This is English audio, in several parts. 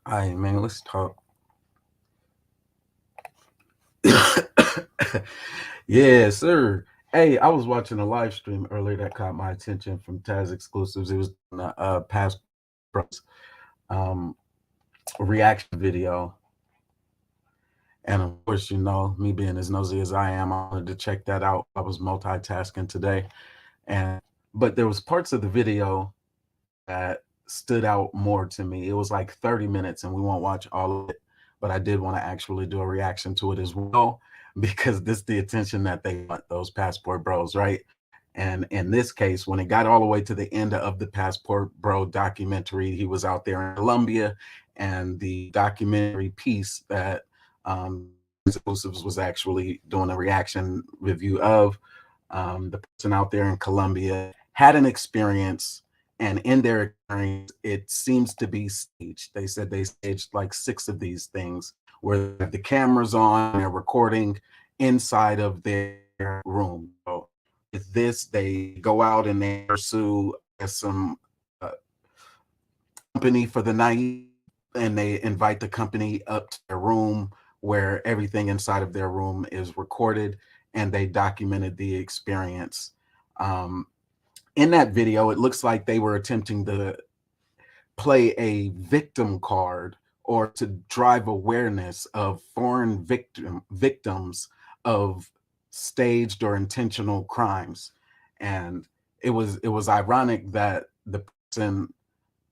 All right, man, let's talk. Yeah, sir. Hey, I was watching a live stream earlier that caught my attention from Taz Exclusives. It was a past um, reaction video. And of course, me being as nosy as I am, I wanted to check that out. I was multitasking today. And but there was parts of the video that stood out more to me. It was like 30 minutes, and we won't watch all of it, but I did want to actually do a reaction to it as well because this is the attention that they want, those passport bros, right? And in this case, when it got all the way to the end of the Passport Bro documentary, he was out there in Colombia, and the documentary piece that Exclusives was actually doing a reaction review of, the person out there in Colombia had an experience, and in their experience, it seems to be staged. They said they staged like 6 of these things where they have the cameras on, they're recording inside of their room. So with this, they go out and they pursue some uh, company for the night, and they invite the company up to their room where everything inside of their room is recorded, and they documented the experience. Um, in that video, it looks like they were attempting to play a victim card or to drive awareness of foreign victims of staged or intentional crimes. And it was ironic that the person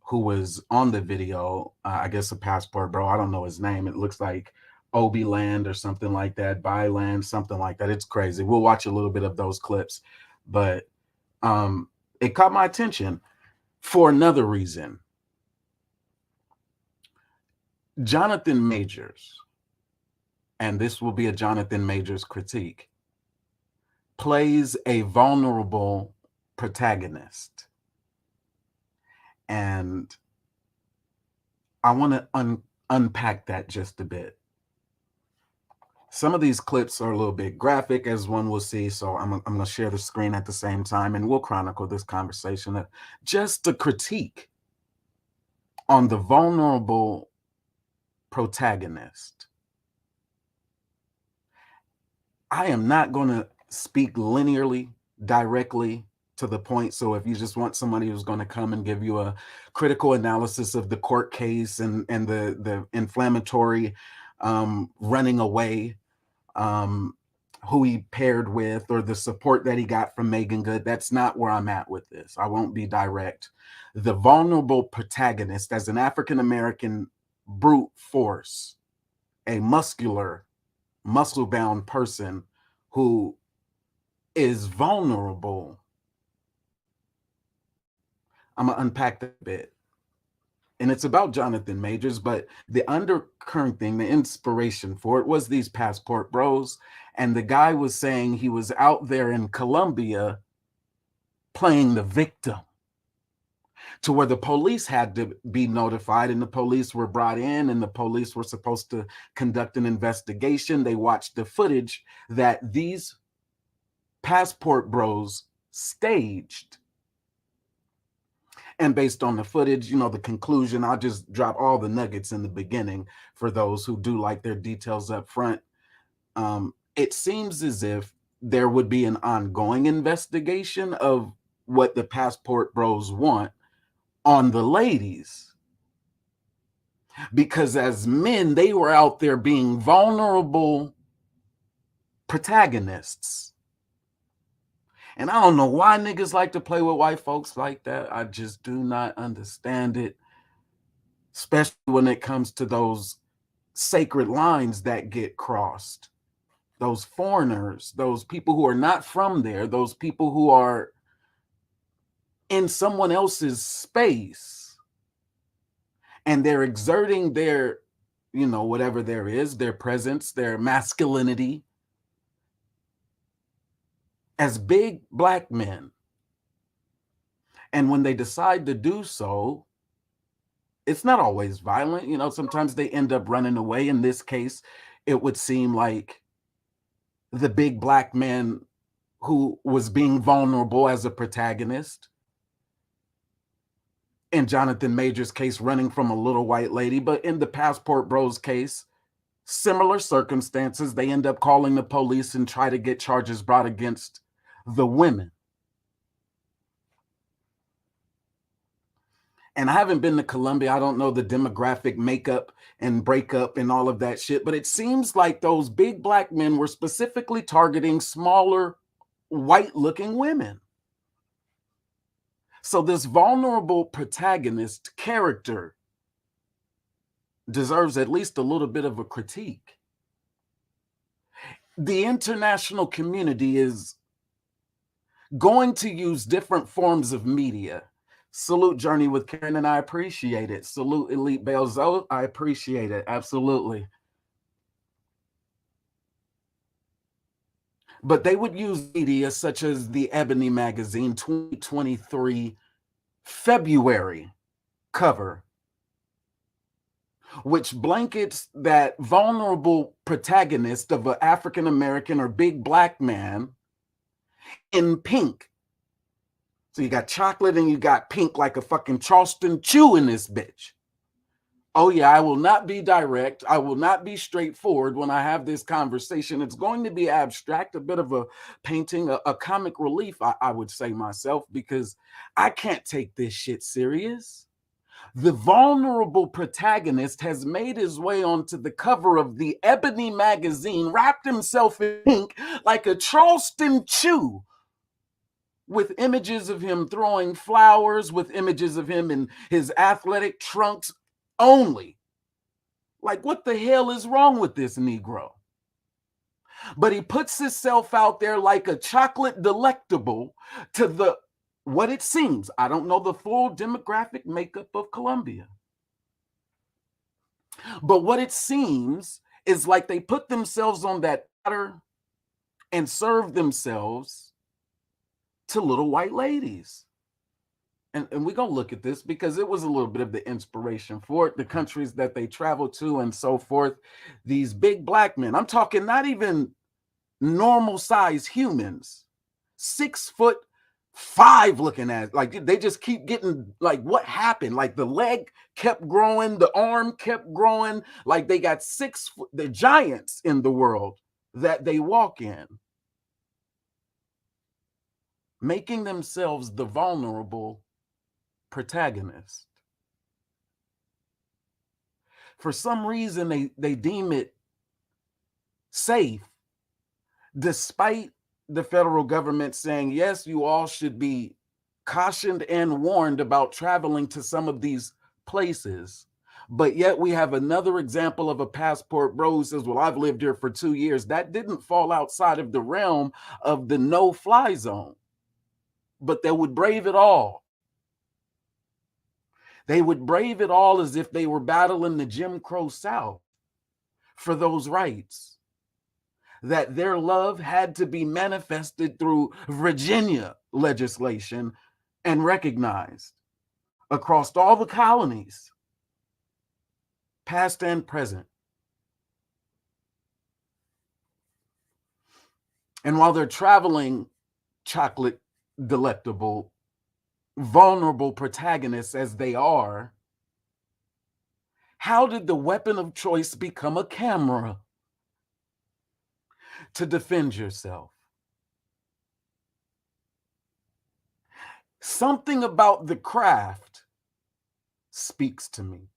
who was on the video, I guess a passport bro, I don't know his name. It looks like Obi Land or something like that, Byland, something like that. It's crazy. We'll watch a little bit of those clips, but um, it caught my attention for another reason. Jonathan Majors, and this will be a Jonathan Majors critique, plays a vulnerable protagonist. And I want to unpack that just a bit. Some of these clips are a little bit graphic, as one will see, so I'm going to share the screen at the same time, and we'll chronicle this conversation. Just a critique on the vulnerable protagonist. I am not going to speak linearly, directly to the point. So if you just want somebody who's going to come and give you a critical analysis of the court case and the inflammatory running away, um, who he paired with, or the support that he got from Megan Good, that's not where I'm at with this. I won't be direct. The vulnerable protagonist, as an African American brute force, a muscle bound person who is vulnerable. I'm going to unpack that a bit. And it's about Jonathan Majors, but the undercurrent thing, the inspiration for it was these passport bros. And the guy was saying he was out there in Colombia playing the victim, to where the police had to be notified, and the police were brought in, and the police were supposed to conduct an investigation. They watched the footage that these passport bros staged. And based on the footage, the conclusion, I'll just drop all the nuggets in the beginning for those who do like their details up front. It seems as if there would be an ongoing investigation of what the passport bros want on the ladies. Because as men, they were out there being vulnerable protagonists. And I don't know why niggas like to play with white folks like that. I just do not understand it, especially when it comes to those sacred lines that get crossed. Those foreigners, those people who are not from there, those people who are in someone else's space, and they're exerting their, whatever there is, their presence, their masculinity as big Black men. And when they decide to do so, it's not always violent. Sometimes they end up running away. In this case, it would seem like the big Black man who was being vulnerable as a protagonist in Jonathan Major's case, running from a little white lady, but in the Passport Bros case, similar circumstances, they end up calling the police and try to get charges brought against the women. And I haven't been to Colombia. I don't know the demographic makeup and breakup and all of that shit, but it seems like those big black men were specifically targeting smaller white looking women. So this vulnerable protagonist character deserves at least a little bit of a critique. The international community is going to use different forms of media. Salute Journey with Karen, and I appreciate it. Salute Elite Belzo, I appreciate it, absolutely. But they would use media such as the Ebony Magazine 2023 February cover, which blankets that vulnerable protagonist of an African American or big black man in pink. So you got chocolate and you got pink like a fucking Charleston chew in this bitch. Oh yeah, I will not be direct. I will not be straightforward when I have this conversation. It's going to be abstract, a bit of a painting, a comic relief, I would say myself, because I can't take this shit serious. The vulnerable protagonist has made his way onto the cover of the Ebony magazine, wrapped himself in pink like a Charleston chew, with images of him throwing flowers, with images of him in his athletic trunks only. Like, what the hell is wrong with this Negro? But he puts himself out there like a chocolate delectable to the, what it seems, I don't know the full demographic makeup of Colombia, but what it seems is like they put themselves on that platter and serve themselves to little white ladies. And we're going to look at this because it was a little bit of the inspiration for it, the countries that they travel to and so forth. These big black men, I'm talking not even normal size humans, 6'5" looking at, like they just keep getting, like, what happened? Like the leg kept growing, the arm kept growing, like they got 6 foot, the giants in the world that they walk in, making themselves the vulnerable protagonist. For some reason, they deem it safe, despite the federal government saying, yes, you all should be cautioned and warned about traveling to some of these places. But yet we have another example of a passport bro who says, well, I've lived here for 2 years. That didn't fall outside of the realm of the no-fly zone, but they would brave it all. They would brave it all as if they were battling the Jim Crow South for those rights, that their love had to be manifested through Virginia legislation and recognized across all the colonies, past and present. And while they're traveling, chocolate delectable, vulnerable protagonists as they are, how did the weapon of choice become a camera to defend yourself? Something about the craft speaks to me.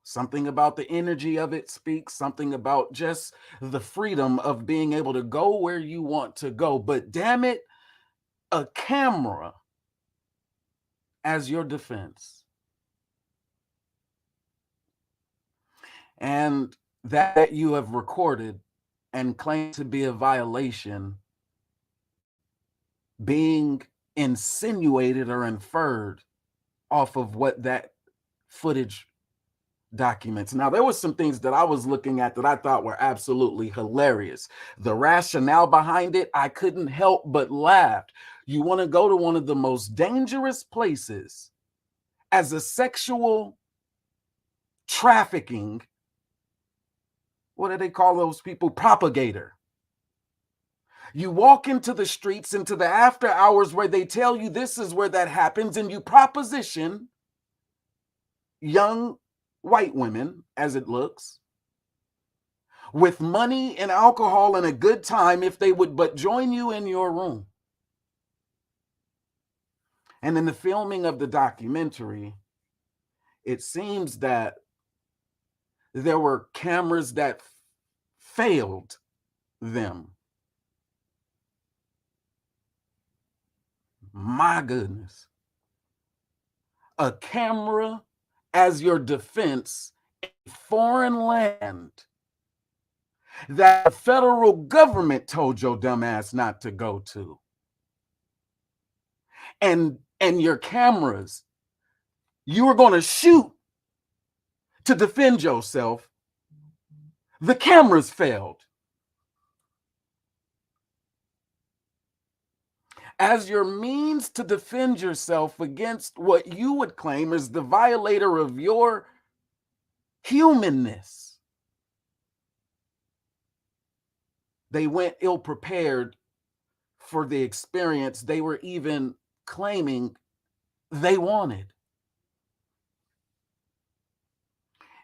Something about the energy of it speaks, something about just the freedom of being able to go where you want to go. But damn it, a camera as your defense. And that you have recorded and claimed to be a violation being insinuated or inferred off of what that footage documents. Now, there was some things that I was looking at that I thought were absolutely hilarious. The rationale behind it, I couldn't help but laugh. You want to go to one of the most dangerous places as a sexual trafficking, what do they call those people? Propagator. You walk into the streets, into the after hours where they tell you this is where that happens, and you proposition young white women, as it looks, with money and alcohol and a good time if they would but join you in your room. And in the filming of the documentary, it seems that there were cameras that failed them. My goodness. A camera as your defense in a foreign land that the federal government told your dumb ass not to go to. And your cameras, you were going to shoot to defend yourself. The cameras failed. As your means to defend yourself against what you would claim is the violator of your humanness. They went ill prepared for the experience they were even claiming they wanted.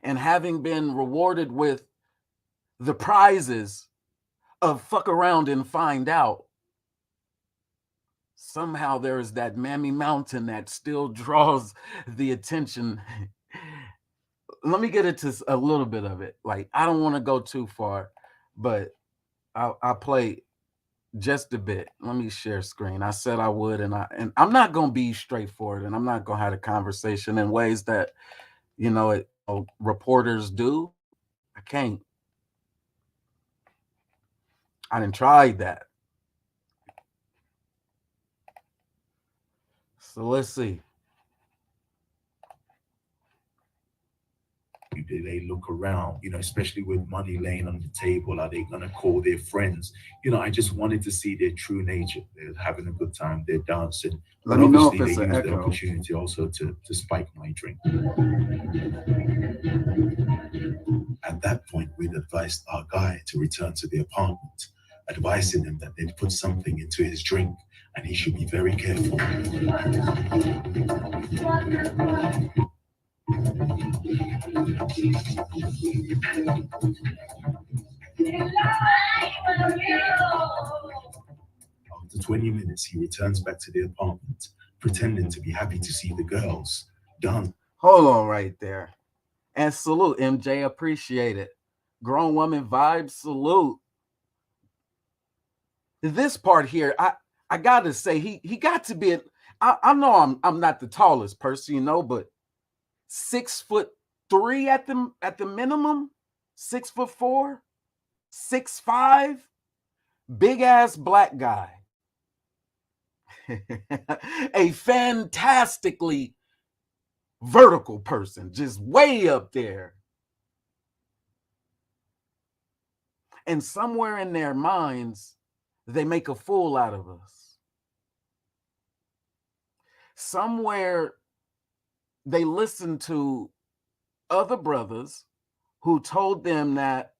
And having been rewarded with the prizes of fuck around and find out, somehow there is that Mammy Mountain that still draws the attention. Let me get into a little bit of it. Like, I don't want to go too far, but I'll play just a bit. Let me share screen. I said I would, and I'm not gonna be straightforward, and I'm not gonna have a conversation in ways that reporters do. I can't. I didn't try that. So let's see. Do they look around, especially with money laying on the table? Are they going to call their friends? I just wanted to see their true nature. They're having a good time, they're dancing, Let but me know if obviously they it's an use the echo. opportunity also to spike my drink. At that point, we'd advised our guy to return to the apartment, advising him that they'd put something into his drink and he should be very careful. After 20 minutes, he returns back to the apartment, pretending to be happy to see the girls dance. Hold on right there. And salute, MJ. Appreciate it. Grown woman vibes, salute. This part here, I gotta say, he got to be I know I'm not the tallest person, but 6'3" at the minimum, 6'4", 6'5", big ass black guy. A fantastically vertical person, just way up there. And somewhere in their minds, they make a fool out of us. Somewhere they listen to other brothers who told them that,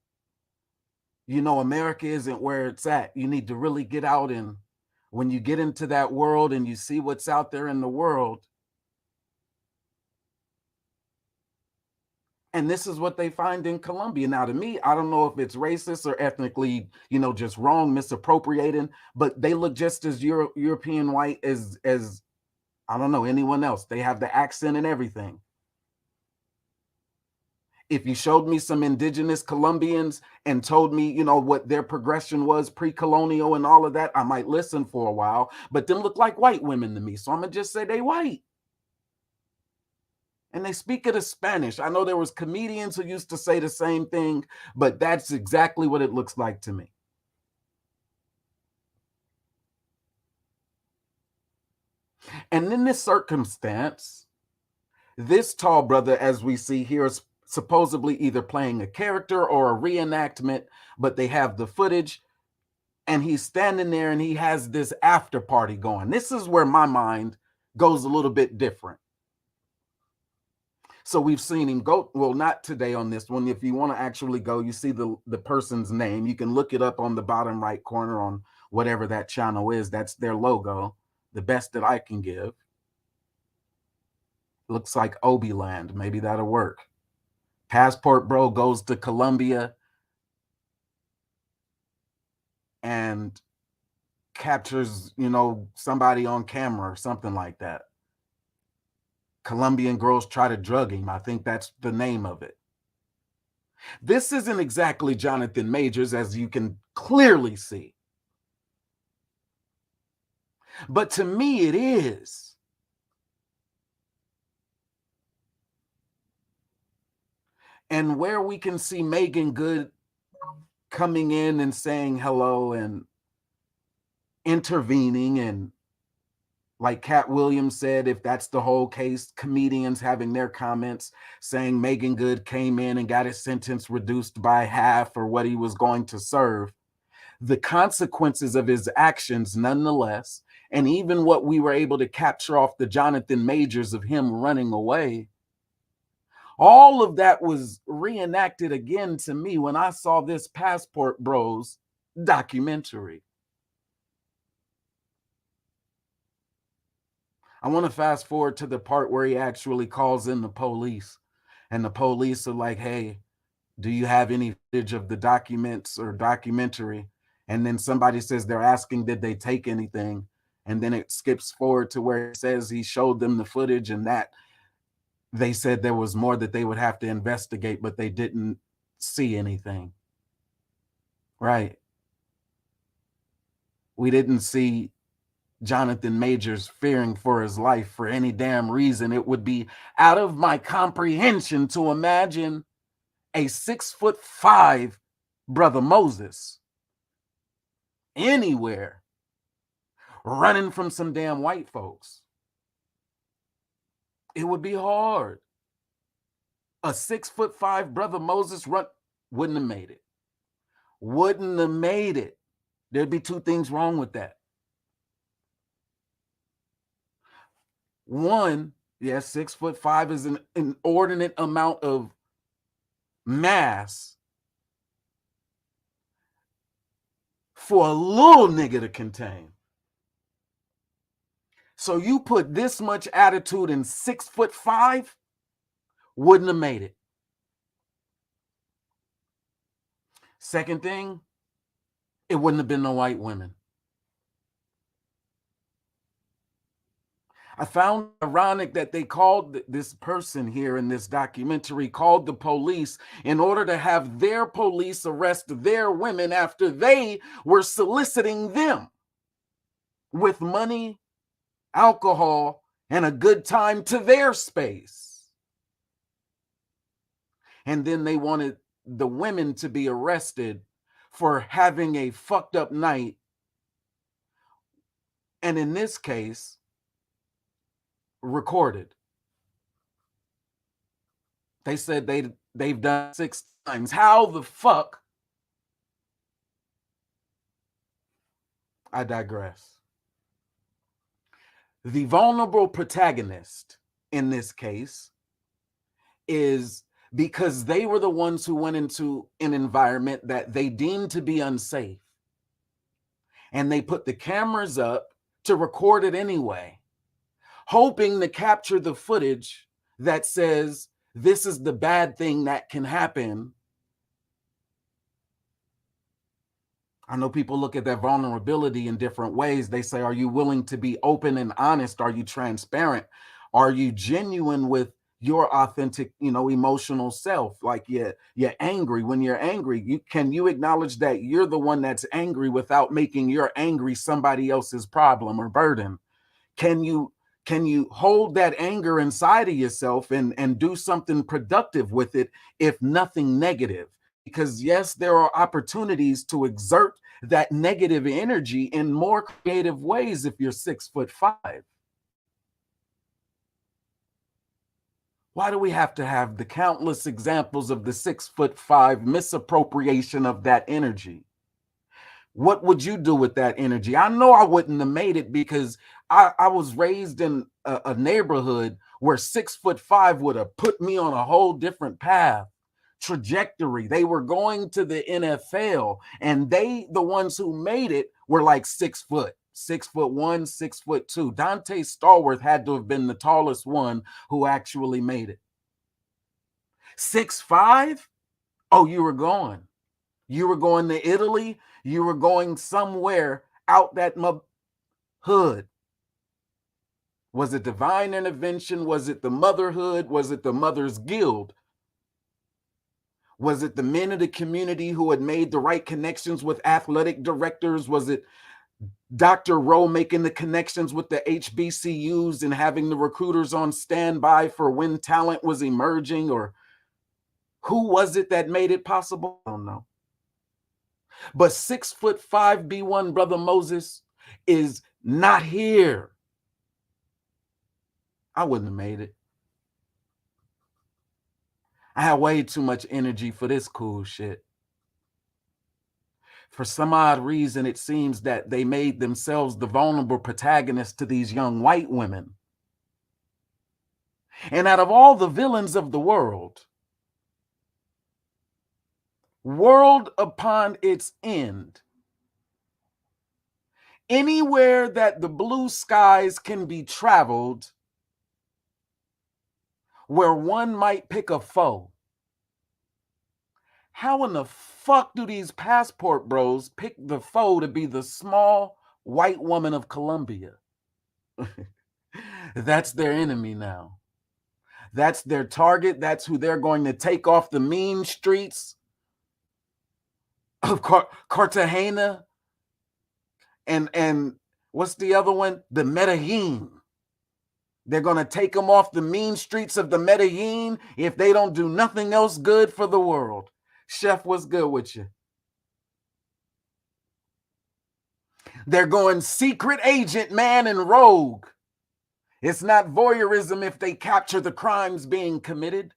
America isn't where it's at. You need to really get out, and when you get into that world and you see what's out there in the world, and this is what they find in Colombia. Now, to me, I don't know if it's racist or ethnically, just wrong, misappropriating, but they look just as European white as I don't know, anyone else. They have the accent and everything. If you showed me some indigenous Colombians and told me, what their progression was pre-colonial and all of that, I might listen for a while, but them look like white women to me. So I'm going to just say they white. And they speak it as Spanish. I know there was comedians who used to say the same thing, but that's exactly what it looks like to me. And in this circumstance, this tall brother, as we see here, is supposedly either playing a character or a reenactment, but they have the footage, and he's standing there and he has this after party going. This is where my mind goes a little bit different. So we've seen him go, well, not today on this one. If you want to actually go, you see the person's name. You can look it up on the bottom right corner on whatever that channel is. That's their logo, the best that I can give. Looks like Obi Land. Maybe that'll work. Passport Bro goes to Colombia and captures, somebody on camera or something like that. Colombian girls try to drug him. I think that's the name of it. This isn't exactly Jonathan Majors, as you can clearly see. But to me, it is. And where we can see Megan Good coming in and saying hello and intervening, and like Cat Williams said, if that's the whole case, comedians having their comments saying Megan Good came in and got his sentence reduced by half or what he was going to serve. The consequences of his actions, nonetheless, and even what we were able to capture off the Jonathan Majors of him running away, all of that was reenacted again to me when I saw this Passport Bros documentary. I want to fast forward to the part where he actually calls in the police, and the police are like, hey, do you have any footage of the documents or documentary? And then somebody says they're asking, did they take anything? And then it skips forward to where it says he showed them the footage, and that they said there was more that they would have to investigate, but they didn't see anything. Right. We didn't see Jonathan Majors fearing for his life for any damn reason. It would be out of my comprehension to imagine a 6'5" brother Moses anywhere running from some damn white folks. It would be hard. A 6'5" brother Moses wouldn't have made it. Wouldn't have made it. There'd be two things wrong with that. One, yes, 6'5" is an inordinate amount of mass for a little nigga to contain. So you put this much attitude in 6'5", wouldn't have made it. Second thing, it wouldn't have been no white women. I found ironic that they called this person here in this documentary, called the police in order to have their police arrest their women after they were soliciting them with money, alcohol, and a good time to their space. And then they wanted the women to be arrested for having a fucked up night. And in this case, recorded. They said they've done 6 times. How the fuck? I digress. The vulnerable protagonist in this case is because they were the ones who went into an environment that they deemed to be unsafe. And they put the cameras up to record it anyway, hoping to capture the footage that says this is the bad thing that can happen. I know people look at that vulnerability in different ways. They say, are you willing to be open and honest? Are you transparent? Are you genuine with your authentic, emotional self? Like you're angry. When you're angry, can you acknowledge that you're the one that's angry without making your angry somebody else's problem or burden? Can you hold that anger inside of yourself and do something productive with it, if nothing negative? Because yes, there are opportunities to exert that negative energy in more creative ways if you're 6'5". Why do we have to have the countless examples of the 6'5" misappropriation of that energy? What would you do with that energy? I know I wouldn't have made it, because I was raised in a neighborhood where 6'5" would have put me on a whole different path, trajectory. They were going to the NFL, and the ones who made it were like 6 foot, 6'1", 6'2". Dante Stallworth had to have been the tallest one who actually made it. 6'5"? Oh, you were going. You were going to Italy. You were going somewhere out that hood. Was it divine intervention? Was it the motherhood? Was it the Mother's Guild? Was it the men of the community who had made the right connections with athletic directors? Was it Dr. Rowe making the connections with the HBCUs and having the recruiters on standby for when talent was emerging? Or who was it that made it possible? I don't know. But 6'5" B1 Brother Moses is not here. I wouldn't have made it. I had way too much energy for this cool shit. For some odd reason, it seems that they made themselves the vulnerable protagonists to these young white women. And out of all the villains of the world upon its end, anywhere that the blue skies can be traveled, where one might pick a foe. How in the fuck do these passport bros pick the foe to be the small white woman of Colombia? That's their enemy now. That's their target. That's who they're going to take off the mean streets of Cartagena. And what's the other one? The Medellin. They're going to take them off the mean streets of the Medellin if they don't do nothing else good for the world. Chef, what's good with you? They're going secret agent, man, and rogue. It's not voyeurism if they capture the crimes being committed.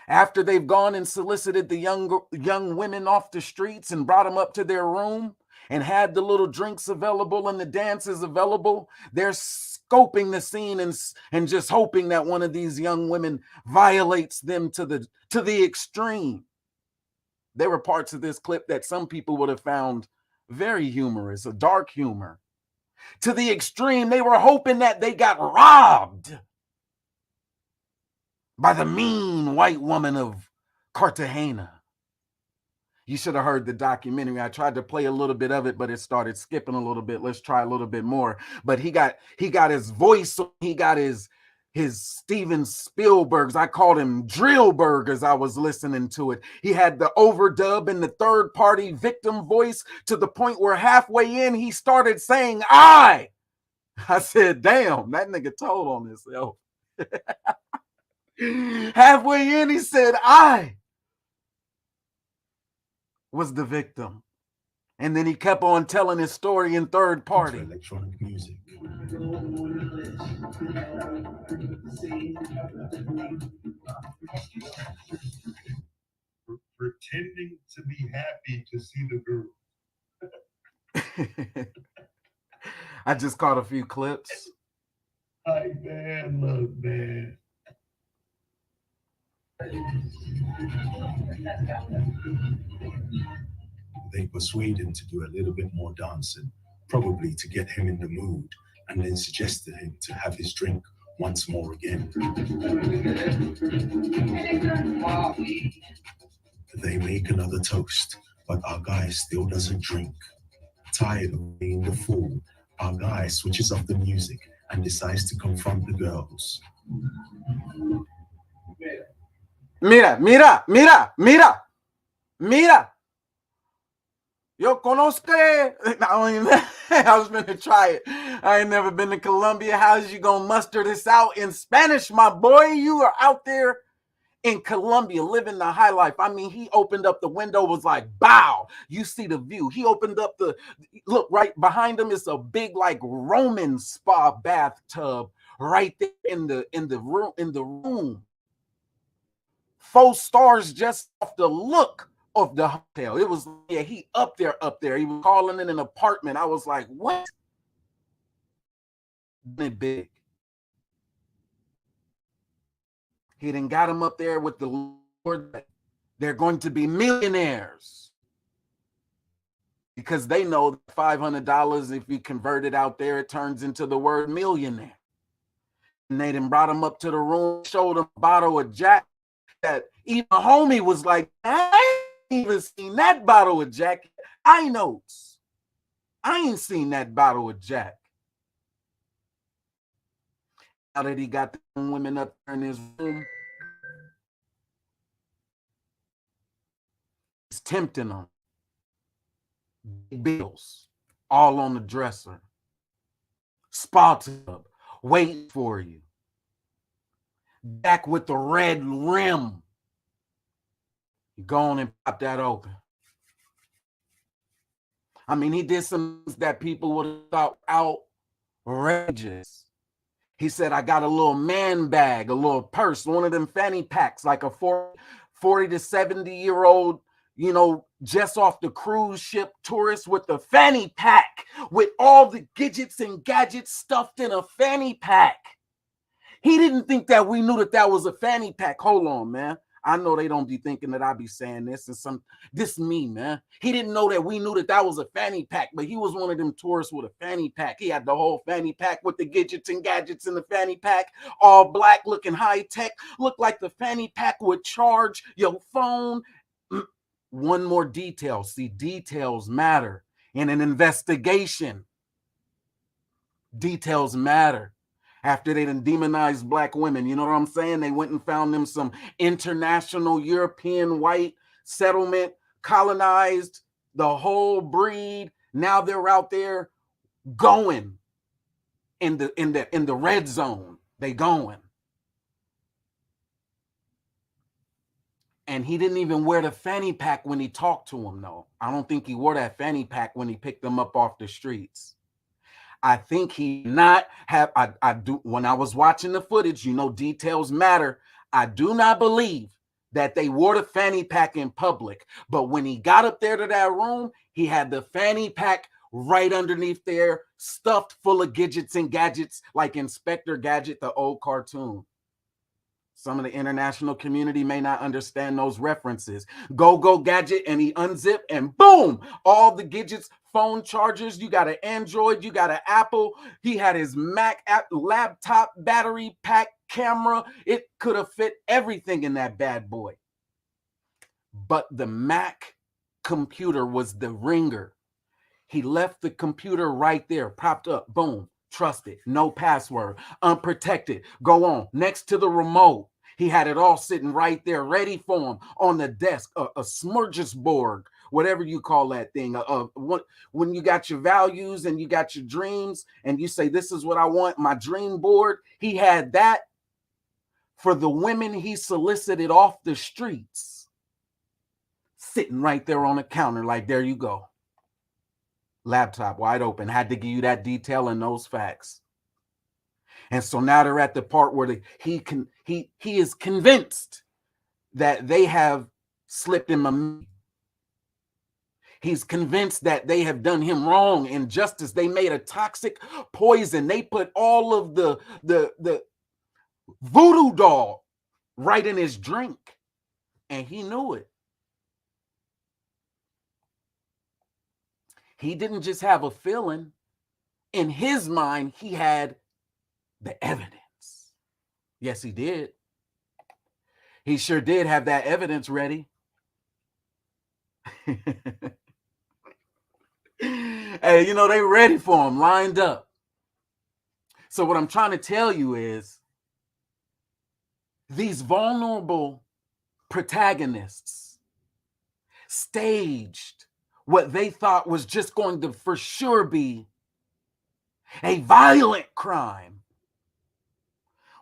After they've gone and solicited the young women off the streets and brought them up to their room and had the little drinks available and the dances available, they're scoping the scene and just hoping that one of these young women violates them to the extreme. There were parts of this clip that some people would have found very humorous, a dark humor. To the extreme, they were hoping that they got robbed by the mean white woman of Cartagena. You should have heard the documentary. I tried to play a little bit of it, but it started skipping a little bit. Let's try a little bit more. But he got his voice, he got his Steven Spielberg's. I called him Drillberg as I was listening to it. He had the overdub and the third party victim voice to the point where halfway in he started saying I said, damn, that nigga told on himself. Halfway in he said I was the victim. And then he kept on telling his story in third party. Electronic music. Pretending to be happy to see the girl. I just caught a few clips. Hi, man, look, man. They persuade him to do a little bit more dancing, probably to get him in the mood, and then suggested him to have his drink once more again. They make another toast, but our guy still doesn't drink. Tired of being the fool, our guy switches off the music and decides to confront the girls. Mira, mira, mira, mira, mira. Yo conozco. I was going to try it. I ain't never been to Colombia. How's you going to muster this out in Spanish, my boy? You are out there in Colombia living the high life. I mean, he opened up the window, was like, bow, you see the view. He opened up look, right behind him is a big like Roman spa bathtub right there in the room. 4 stars just off the look of the hotel. It was, yeah, he up there. He was calling it an apartment. I was like, what? Big. He done got him up there with the Lord. They're going to be millionaires. because they know $500, if you convert it out there, it turns into the word millionaire. And they then brought him up to the room, showed him a bottle of Jack that even a homie was like, I ain't even seen that bottle of Jack. I notes. I ain't seen that bottle of Jack. Now that he got the women up there in his room, he's tempting them. Big bills all on the dresser. Spa tub waiting for you. Jack with the red rim. You go on and pop that open. I mean, he did some things that people would have thought outrageous. He said, I got a little man bag, a little purse, one of them fanny packs, like a 40 to 70-year-old, just off the cruise ship tourist with the fanny pack, with all the gadgets and gadgets stuffed in a fanny pack. He didn't think that we knew that that was a fanny pack. Hold on, man. I know they don't be thinking that I be saying this and this me, man. He didn't know that we knew that that was a fanny pack, but he was one of them tourists with a fanny pack. He had the whole fanny pack with the gadgets and gadgets in the fanny pack, all black, looking high tech, looked like the fanny pack would charge your phone. One more detail. See, details matter in an investigation. Details matter. After they done demonized black women, you know what I'm saying? They went and found them some international European white settlement, colonized the whole breed. Now they're out there going in the red zone. They going. And he didn't even wear the fanny pack when he talked to him, though. I don't think he wore that fanny pack when he picked them up off the streets. I think he not have, I do, when I was watching the footage, details matter. I do not believe that they wore the fanny pack in public. But when he got up there to that room, he had the fanny pack right underneath there, stuffed full of gadgets and gadgets, like Inspector Gadget, the old cartoon. Some of the international community may not understand those references. Go gadget, and he unzip, and boom, all the gadgets, phone chargers. You got an Android, you got an Apple. He had his Mac laptop, battery pack, camera. It could have fit everything in that bad boy. But the Mac computer was the ringer. He left the computer right there, propped up, boom. Trusted, no password, unprotected. Go on. Next to the remote, he had it all sitting right there, ready for him on the desk. A smorgasbord, whatever you call that thing. When you got your values and you got your dreams, and you say, "This is what I want," my dream board. He had that for the women he solicited off the streets, sitting right there on the counter. Like, there you go. Laptop wide open. Had to give you that detail and those facts. And so now they're at the part where he is convinced that they have slipped him a. He's convinced that they have done him wrong, injustice. They made a toxic poison. They put all of the voodoo doll right in his drink, and he knew it. He didn't just have a feeling. In his mind, he had the evidence. Yes, he did. He sure did have that evidence ready. Hey, they ready for him, lined up. So what I'm trying to tell you is these vulnerable protagonists staged what they thought was just going to for sure be a violent crime,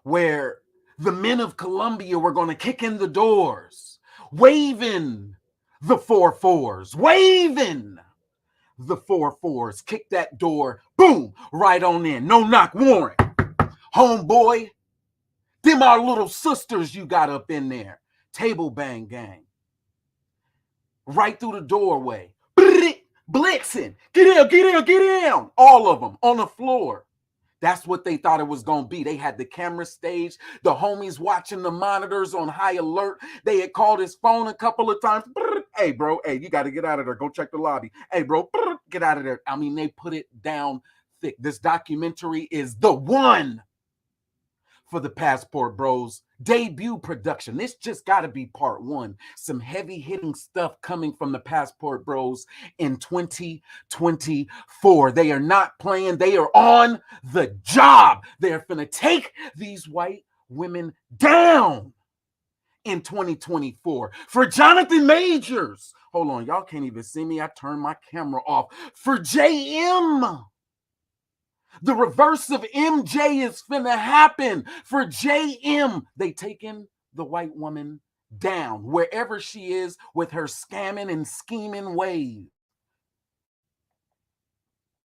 where the men of Colombia were going to kick in the doors, waving the 4-4s, waving the 4-4s, kick that door, boom, right on in. No knock warrant. Homeboy, them our little sisters you got up in there. Table bang gang. Right through the doorway. Blitzing. Get in. All of them on the floor. That's what they thought it was going to be. They had the camera staged, the homies watching the monitors on high alert. They had called his phone a couple of times. Hey, bro, hey, you got to get out of there. Go check the lobby. Hey, bro, get out of there. I mean, they put it down thick. This documentary is the one for the Passport Bros debut production. This just got to be part one. Some heavy hitting stuff coming from the Passport Bros in 2024. They are not playing, they are on the job. They're finna take these white women down in 2024. For Jonathan Majors, hold on, y'all can't even see me. I turned my camera off. For JM, the reverse of MJ is finna happen. For JM, they taking the white woman down wherever she is with her scamming and scheming ways.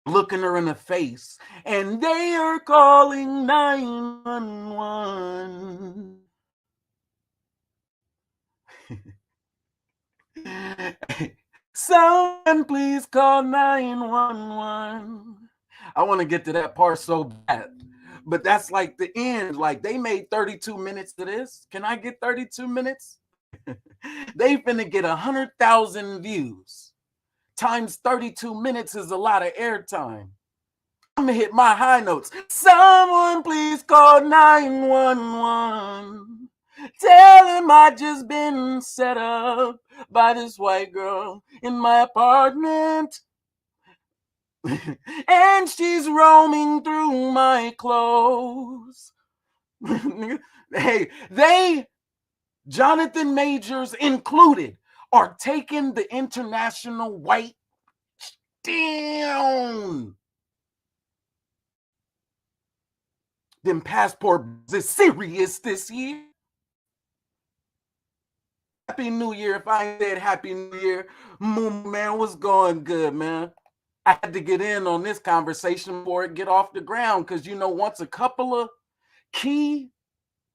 Looking her in the face, and they are calling 911. Someone please call 911. I want to get to that part so bad. But that's like the end. Like they made 32 minutes to this. Can I get 32 minutes? They finna get 100,000 views. Times 32 minutes is a lot of airtime. I'm gonna hit my high notes. Someone please call 911. Tell him I just been set up by this white girl in my apartment. And she's roaming through my clothes. Hey, they, Jonathan Majors included, are taking the international white down. Them Passport is serious this year. Happy New Year. If I ain't said Happy New Year, man, what's going good, man? I had to get in on this conversation before it get off the ground because, you know, once a couple of key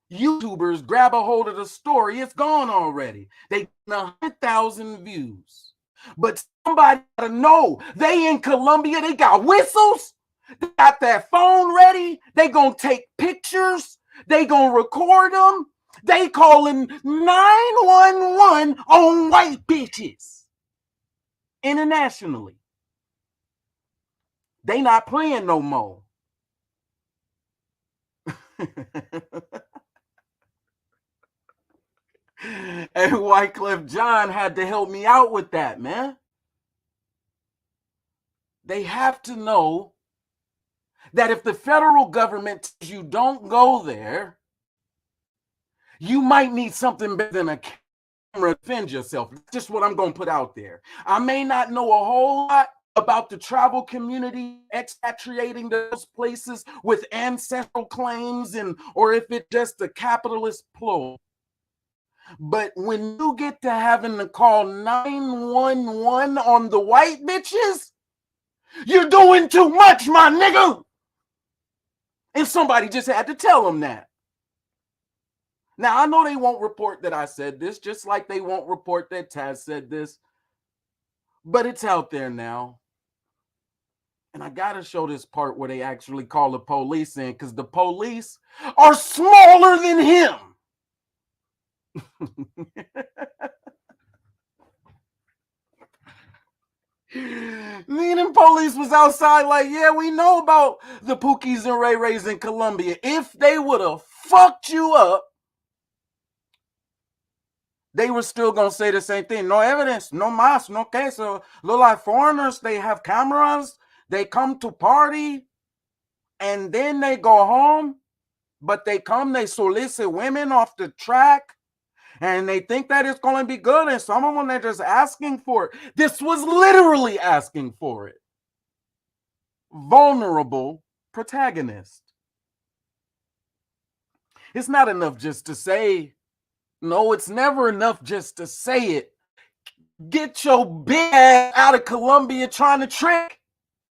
YouTubers grab a hold of the story, it's gone already. They got 100,000 views. But somebody gotta know, they in Colombia, they got whistles, they got that phone ready, they gonna take pictures, they gonna record them, they calling 911 on white bitches internationally. They not playing no more. And Wycliffe John had to help me out with that, man. They have to know that if the federal government tells you don't go there, you might need something better than a camera to defend yourself. That's just what I'm going to put out there. I may not know a whole lot about the travel community expatriating those places with ancestral claims, and or if it's just a capitalist ploy. But when you get to having to call 911 on the white bitches, you're doing too much, my nigga. And somebody just had to tell them that. Now, I know they won't report that I said this, just like they won't report that Taz said this. But it's out there now. And I got to show this part where they actually call the police in, because the police are smaller than him. Me and police was outside like, yeah, we know about the Pookies and Ray Rays in Colombia. If they would have fucked you up, they were still going to say the same thing. No evidence, no más, no queso. Look like foreigners, they have cameras, they come to party, and then they go home, but they solicit women off the track, and they think that it's going to be good, and some of them, they're just asking for it. This was literally asking for it. Vulnerable protagonist. It's not enough just to say, no, it's never enough just to say it. Get your big ass out of Colombia trying to trick.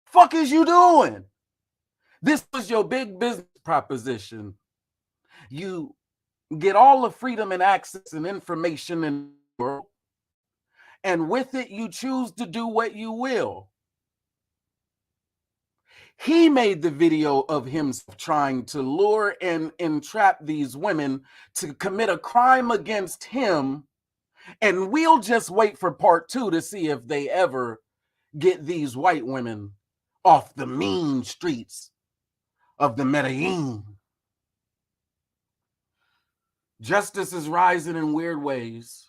Fuck is you doing? This was your big business proposition. You get all the freedom and access and information in the world, and with it, you choose to do what you will. He made the video of himself trying to lure and entrap these women to commit a crime against him And we'll just wait for part two to see if they ever get these white women off the mean streets of the Medellin. Justice is rising in weird ways.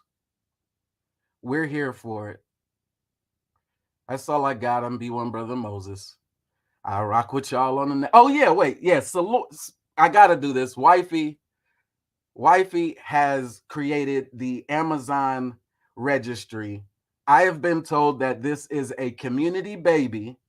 We're here for it. That's all I got. I'm B1 Brother Moses. I rock with y'all on the net. Oh, yeah, wait. Yeah, so I got to do this. Wifey has created the Amazon registry. I have been told that this is a community baby.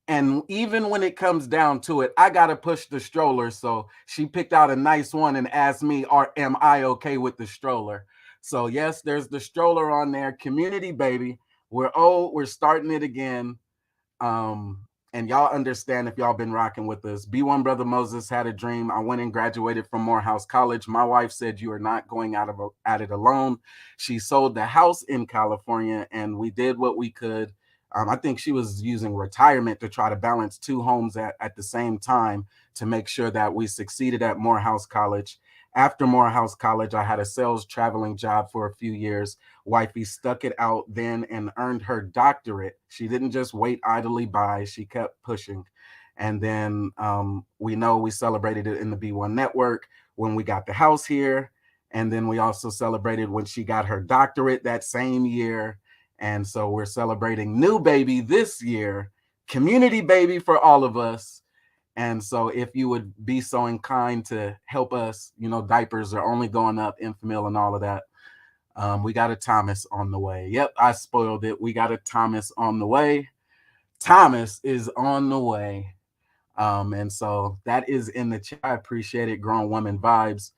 And even when it comes down to it, I got to push the stroller. So she picked out a nice one and asked me, am I okay with the stroller? So yes, there's the stroller on there. Community baby. We're starting it again. Um, and y'all understand if y'all been rocking with us. B1 Brother Moses had a dream. I went and graduated from Morehouse College. My wife said you are not going at it alone. She sold the house in California, and we did what we could. I think she was using retirement to try to balance two homes at the same time to make sure that we succeeded at Morehouse College. After Morehouse College, I had a sales traveling job for a few years. Wifey stuck it out then and earned her doctorate. She didn't just wait idly by, she kept pushing. And then we know we celebrated it in the B1 network when we got the house here. And then we also celebrated when she got her doctorate that same year. And so we're celebrating new baby this year, community baby for all of us. And so if you would be so inclined to help us, diapers are only going up, Enfamil and all of that. We got a Thomas on the way. Yep, I spoiled it. We got a Thomas on the way. Thomas is on the way. And so that is in the chat. I appreciate it. Grown Woman Vibes.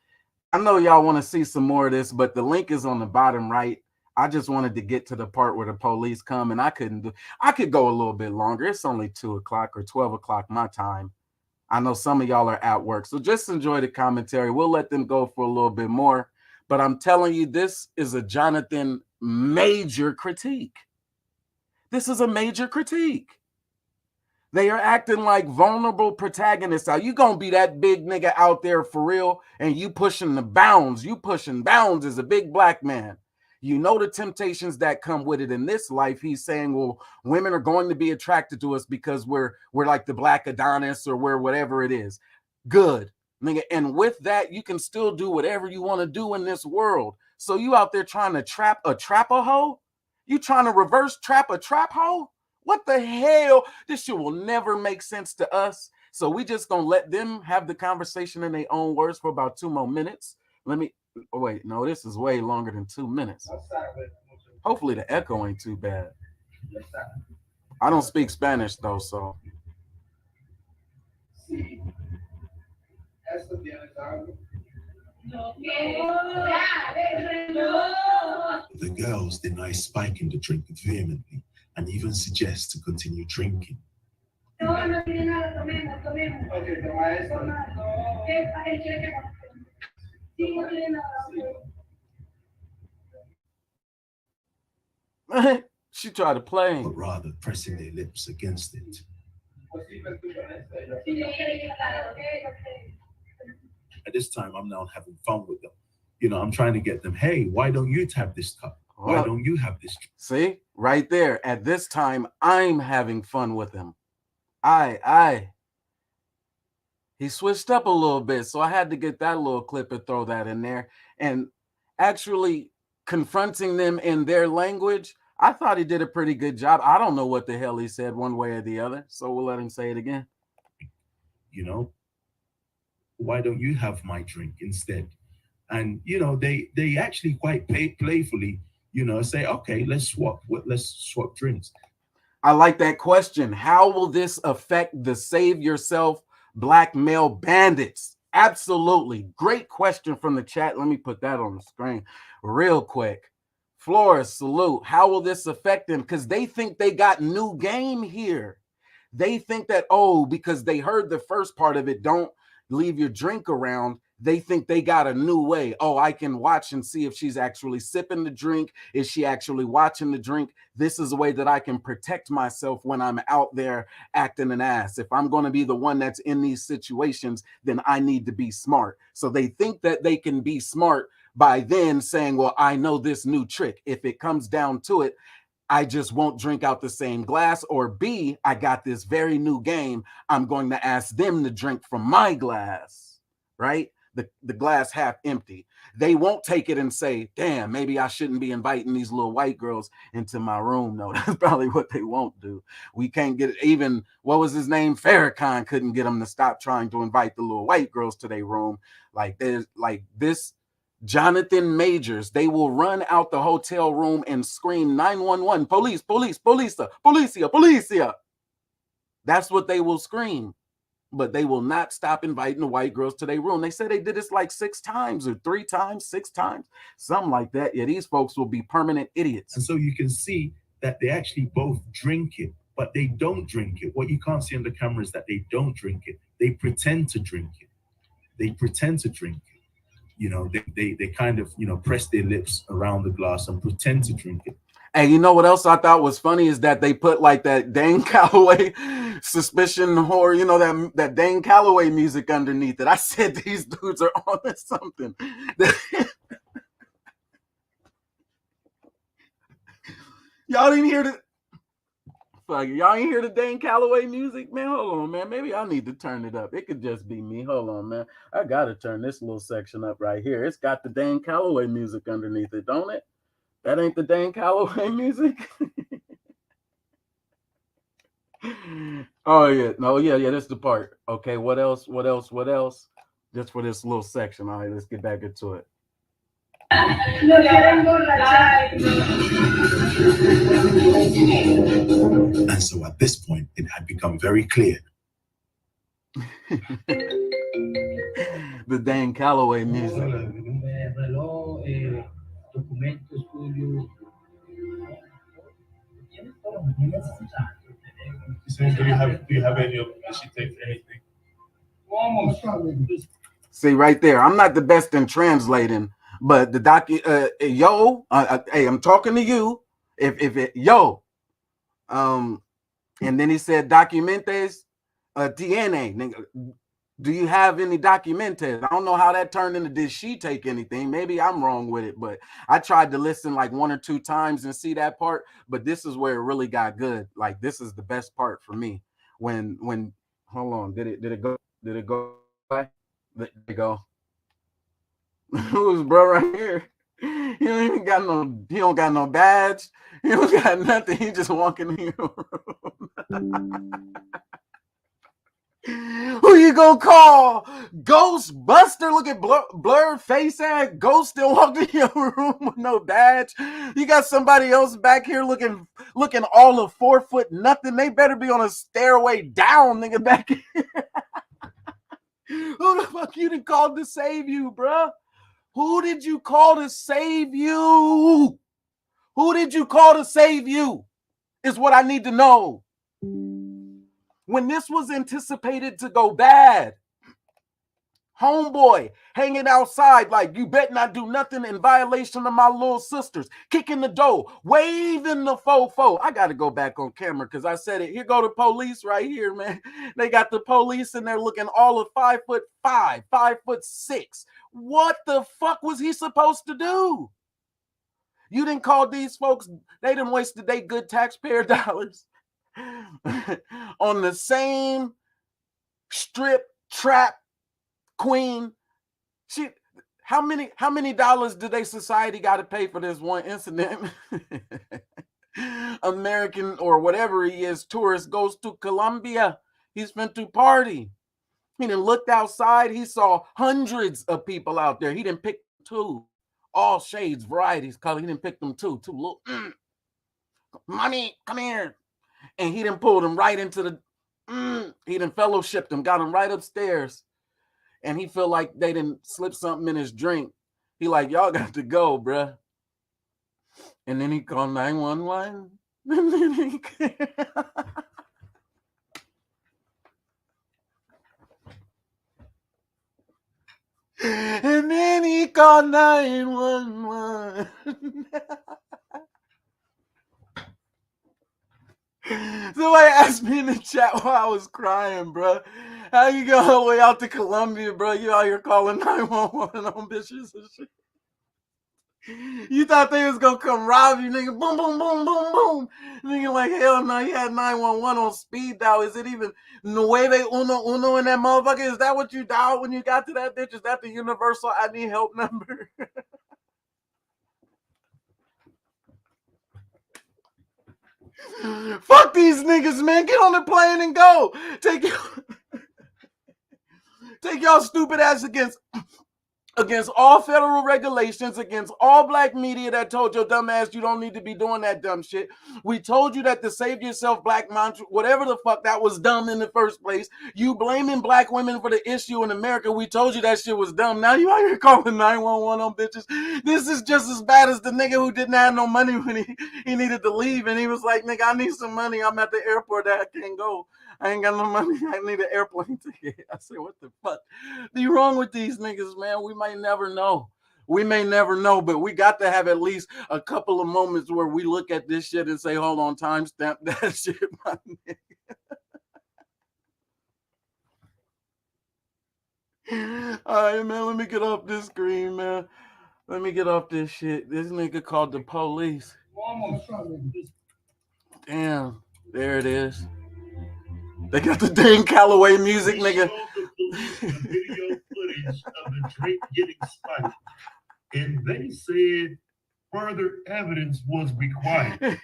I know y'all want to see some more of this, but the link is on the bottom right. I just wanted to get to the part where the police come, and I could go a little bit longer. It's only 2 o'clock or 12 o'clock my time. I know some of y'all are at work, so just enjoy the commentary. We'll let them go for a little bit more. But I'm telling you, this is a Jonathan major critique. This is a major critique. They are acting like vulnerable protagonists. Are you going to be that big nigga out there for real? And you pushing the bounds. You pushing bounds as a big black man. You know the temptations that come with it in this life. He's saying, well, women are going to be attracted to us because we're like the black Adonis or we're whatever it is. Good, nigga. And with that, you can still do whatever you want to do in this world. So you out there trying to trap a hoe? You trying to reverse trap a trap hoe? What the hell? This shit will never make sense to us. So we just gonna let them have the conversation in their own words for about 2 more minutes. Wait, no, this is way longer than 2 minutes. Hopefully the echo ain't too bad. I don't speak Spanish though, so. The girls deny spiking the drink vehemently and even suggest to continue drinking. She tried to play. But rather pressing their lips against it. At this time, I'm now having fun with them. I'm trying to get them, hey, why don't you have this cup? Why don't you have this? See, right there. At this time, I'm having fun with him. He switched up a little bit, so I had to get that little clip and throw that in there. And actually confronting them in their language, I thought he did a pretty good job. I don't know what the hell he said one way or the other, so we'll let him say it again. Why don't you have my drink instead? And they actually quite playfully, say, okay, let's swap drinks. I like that question. How will this affect the save yourself black male bandits? Absolutely. Great question from the chat. Let me put that on the screen real quick. Flores, salute. How will this affect them? Because they think they got new game here. They think that, because they heard the first part of it, don't leave your drink around. They think they got a new way. I can watch and see if she's actually sipping the drink. Is she actually watching the drink? This is a way that I can protect myself when I'm out there acting an ass. If I'm going to be the one that's in these situations, then I need to be smart. So they think that they can be smart by then saying, well, I know this new trick. If it comes down to it, I just won't drink out the same glass. Or B, I got this very new game. I'm going to ask them to drink from my glass, right? The glass half empty. They won't take it and say, damn, maybe I shouldn't be inviting these little white girls into my room. No, that's probably what they won't do. We can't get it. Even, what was his name? Farrakhan couldn't get them to stop trying to invite the little white girls to their room. Like there's like this Jonathan Majors, they will run out the hotel room and scream 911, police, police, policia, policia, policia. That's what they will scream. But they will not stop inviting the white girls to their room. They said they did this like 6 times or 3 times, 6 times, something like that. Yeah, these folks will be permanent idiots. And so you can see that they actually both drink it, but they don't drink it. What you can't see on the camera is that they don't drink it. They pretend to drink it. They pretend to drink it. You know, they kind of, you know, press their lips around the glass and pretend to drink it. And you know what else I thought was funny is that they put like that Dane Calloway suspicion horror, you know, that Dane Calloway music underneath it. I said these dudes are on to something. Y'all didn't hear the fuck, y'all ain't hear the Dane Calloway music, man. Hold on, man. Maybe I need to turn it up. It could just be me. Hold on, man. I gotta turn this little section up right here. It's got the Dane Calloway music underneath it, don't it? That ain't the Dane Calloway music. Oh yeah, no, yeah, that's the part. Okay, what else? What else? What else? Just for this little section. All right, let's get back into it. And so at this point, it had become very clear. The Dane Calloway music. Do you have any of them? Did she take anything? See right there. I'm not the best in translating, but the hey, I'm talking to you. If it and then he said documentes tiene. Do you have any documentes? I don't know how that turned into did she take anything? Maybe I'm wrong with it, but I tried to listen like 1 or 2 times and see that part, but this is where it really got good. Like this is the best part for me. When hold on, did it go? Did it go? There you go. Who's bro right here? He don't even got no. He don't got no badge. He don't got nothing. He just walking in your room. Who you gonna call? Ghostbuster? Look at blurred face ass Ghost still walked in your room with no badge. You got somebody else back here looking all of 4 foot nothing. They better be on a stairway down, nigga, back here. Who the fuck you done called to save you, bruh? Who did you call to save you? Who did you call to save you? Is what I need to know. When this was anticipated to go bad, homeboy hanging outside like you bet not do nothing in violation of my little sisters, kicking the door, waving the fofo. I got to go back on camera because I said it. Here go the police right here, man. They got the police and they're looking all of 5'5", 5'6". What the fuck was he supposed to do? You didn't call these folks. They didn't wasted their good taxpayer dollars on the same strip trap queen. How many dollars did they society got to pay for this one incident? American or whatever he is, tourist goes to Colombia. He's been to party. He done looked outside. He saw hundreds of people out there. He didn't pick 2, all shades, varieties, color. He didn't pick them 2 little. Money, come here. And he done pulled him right into the. He done fellowshipped him, got him right upstairs. And he feel like they didn't slip something in his drink. He like, y'all got to go, bruh. And then he called 911. And then he called 911. Somebody asked me in the chat while I was crying, bro. How you go all the way out to Colombia, bro? You out here calling 911 on bitches and shit. You thought they was gonna come rob you, nigga. Boom, boom, boom, boom, boom. Nigga, like, hell no, you had 911 on speed dial. Is it even nueve uno in that motherfucker? Is that what you dialed when you got to that bitch? Is that the universal I need help number? Fuck these niggas, man. Get on the plane and go. Take y'all stupid ass against all federal regulations, against all black media that told your dumb ass you don't need to be doing that dumb shit. We told you that the save yourself black mantra, whatever the fuck, that was dumb in the first place. You blaming black women for the issue in America. We told you that shit was dumb. Now you out here calling 911 on bitches. This is just as bad as the nigga who didn't have no money when he needed to leave, and he was like, nigga, I need some money. I'm at the airport that I can't go. I ain't got no money. I need an airplane ticket. I said, what the fuck? Be wrong with these niggas, man? We might never know. We may never know, but we got to have at least a couple of moments where we look at this shit and say, hold on, timestamp that shit, my nigga. All right, man, let me get off this screen, man. Let me get off this shit. This nigga called the police. Damn, there it is. They got the dang Callaway music, nigga. The police the video footage of the drink getting spiked, and they said further evidence was required,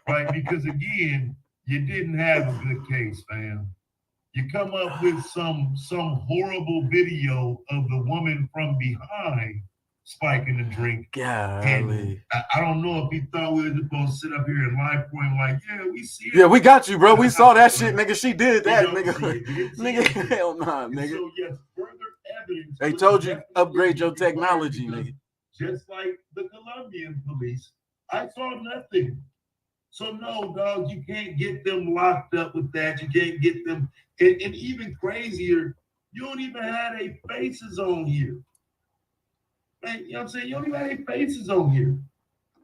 right? Because again, you didn't have a good case, fam. You come up with some horrible video of the woman from behind spiking the drink. Golly. I don't know if he thought we were supposed to sit up here and live for him like, yeah, we see it. Yeah, we got you, bro. We saw that shit, nigga. She did that, nigga. Nigga, hell nah, nigga. So yes, further evidence. They told you upgrade your technology, nigga. Just like the Colombian police, I saw nothing. So no, dog, you can't get them locked up with that. You can't get them, and even crazier, you don't even have their faces on here. Man, you know what I'm saying? You don't even have any faces on here.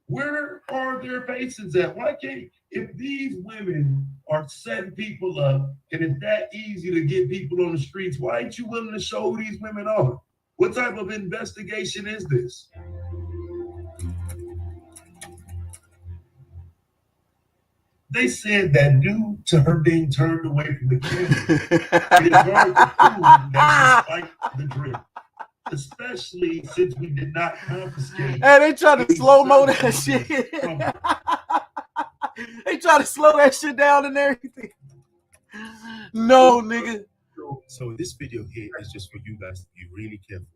Where are their faces at? Why can't, if these women are setting people up and it's that easy to get people on the streets, why ain't you willing to show who these women are? What type of investigation is this? They said that due to her being turned away from the camera, it is hard to prove that she spiked the drink. Especially since we did not confiscate. Hey, they try to slow-mo that shit. They try to slow that shit down and everything. No, nigga. So this video here is just for you guys to be really careful.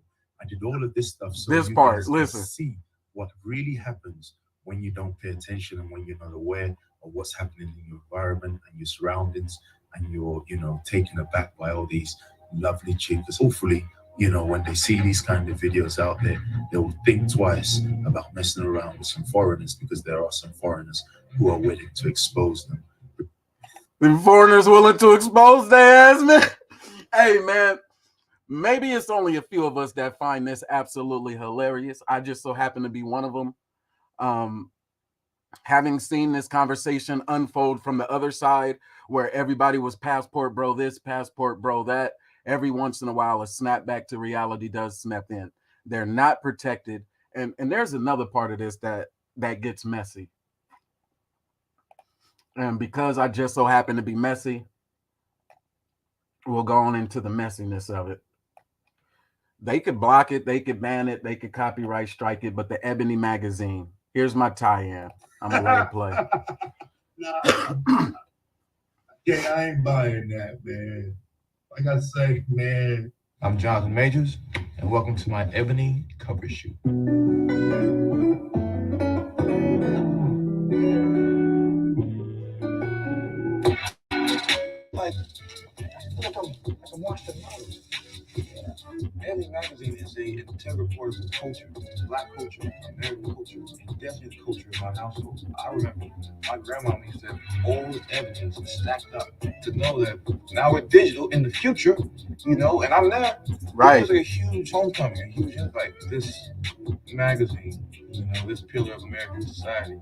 I did all of this stuff so this you part, guys listen. can see what really happens when you don't pay attention and when you're not aware of what's happening in your environment and your surroundings, and you're, taken aback by all these lovely chicks. Hopefully, when they see these kind of videos out there, they'll think twice about messing around with some foreigners, because there are some foreigners who are willing to expose them. The foreigners willing to expose their ass, man. Hey, man, maybe it's only a few of us that find this absolutely hilarious. I just so happen to be one of them. Having seen this conversation unfold from the other side, where everybody was passport bro this, passport bro that, every once in a while a snapback to reality does snap in. They're not protected, and there's another part of this that gets messy. And because I just so happen to be messy, we'll go on into the messiness of it. They could block it, they could ban it, they could copyright strike it, but the Ebony magazine, here's my tie-in. I'm gonna let it play. Yeah, I ain't buying that, man. Like I say, man. I'm Jonathan Majors, and welcome to my Ebony cover shoot. Like I'm watching Ebony magazine is a integral part of the culture, black culture, American culture, and definitely the culture of my household. I remember my grandma used to have old evidence stacked up to know that now we're digital in the future, and I'm there. Right. It was like a huge homecoming, a huge invite. This magazine, this pillar of American society,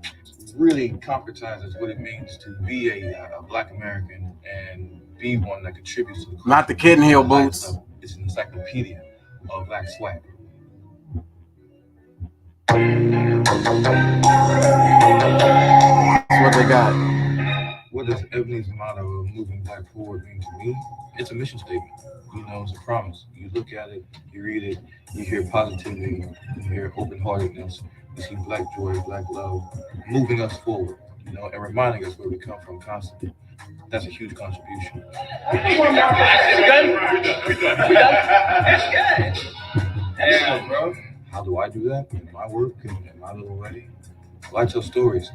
really concretizes what it means to be a Black American and be one that contributes to the culture. Not the kid in heel boots. It's an encyclopedia of Black swag. That's what they got. What does Ebony's motto of moving black forward mean to me? It's a mission statement. You know, it's a promise. You look at it, you read it, you hear positivity, you hear open heartedness, you see black joy, black love, moving us forward, you know, and reminding us where we come from constantly. That's a huge contribution. Yeah, bro. How do I do that in my work and in my little way? Well, I tell stories,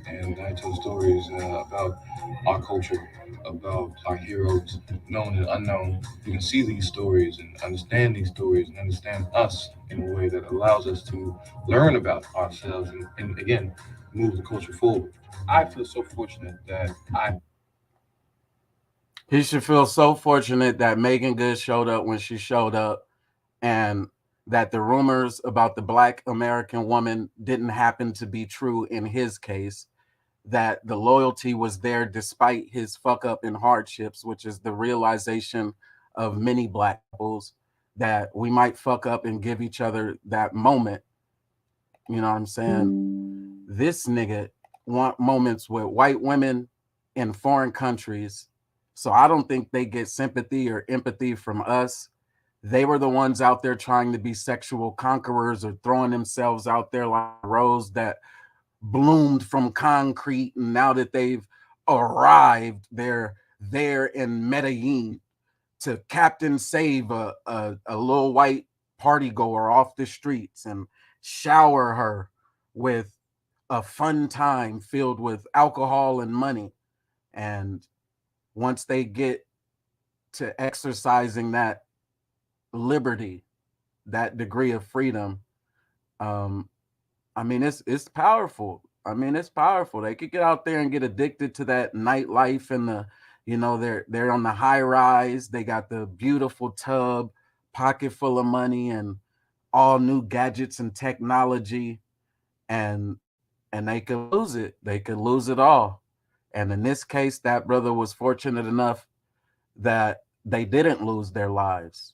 and I tell stories about our culture, about our heroes, known and unknown. You can see these stories and understand these stories and understand us in a way that allows us to learn about ourselves and again, move the culture forward. I feel so fortunate that I He should feel so fortunate that Megan Good showed up when she showed up, and that the rumors about the Black American woman didn't happen to be true in his case, that the loyalty was there despite his fuck up and hardships, which is the realization of many Black couples, that we might fuck up and give each other that moment. You know what I'm saying? This nigga want moments with white women in foreign countries. So I don't think they get sympathy or empathy from us. They were the ones out there trying to be sexual conquerors or throwing themselves out there like a rose that bloomed from concrete. And now that they've arrived, they're there in Medellin to Captain Save a little white party goer off the streets and shower her with a fun time filled with alcohol and money. And once they get to exercising that liberty, that degree of freedom, um, I mean, it's powerful. I mean, it's powerful. They could get out there and get addicted to that nightlife and the, they're on the high rise. They got the beautiful tub, pocket full of money, and all new gadgets and technology, and they could lose it. They could lose it all. And in this case, that brother was fortunate enough that they didn't lose their lives.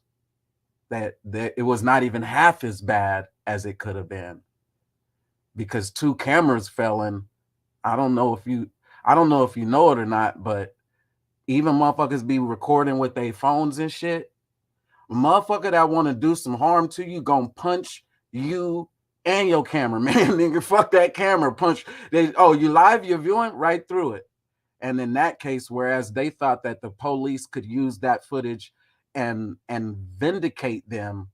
That it was not even half as bad as it could have been, because two cameras fell in. I don't know if you I don't know if you know it or not, but even motherfuckers be recording with their phones and shit. A motherfucker that want to do some harm to you gonna punch you and your cameraman. Nigga, fuck that camera. Punch. You live, you're viewing right through it. And in that case, whereas they thought that the police could use that footage and vindicate them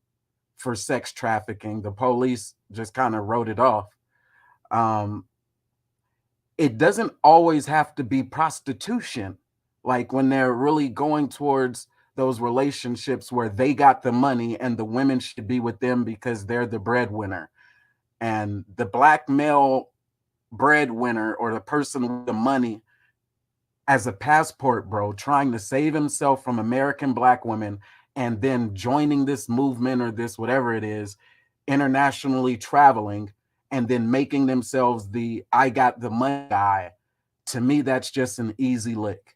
for sex trafficking, the police just kind of wrote it off. Um, it doesn't always have to be prostitution. Like when they're really going towards those relationships where they got the money and the women should be with them because they're the breadwinner. And the black male breadwinner, or the person with the money as a passport, bro, trying to save himself from American black women and then joining this movement or this whatever it is, internationally traveling, and then making themselves the I got the money guy. To me, that's just an easy lick.